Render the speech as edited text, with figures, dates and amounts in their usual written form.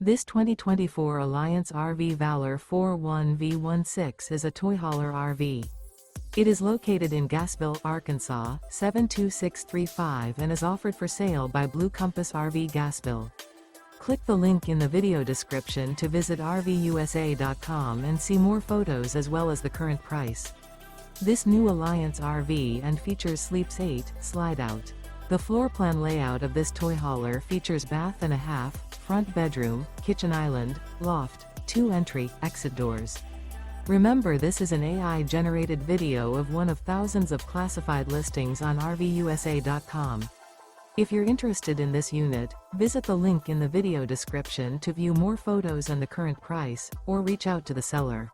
This 2024 Alliance RV Valor 41V16 is a toy hauler RV. It is located in Gassville, Arkansas, 72635 and is offered for sale by Blue Compass RV Gassville. Click the link in the video description to visit RVUSA.com and see more photos as well as the current price. This new Alliance RV and features Sleeps 8, Slideout. The floor plan layout of this toy hauler features bath and a half, front bedroom, kitchen island, loft, 2 entry, exit doors. Remember, this is an AI-generated video of one of thousands of classified listings on RVUSA.com. If you're interested in this unit, visit the link in the video description to view more photos and the current price, or reach out to the seller.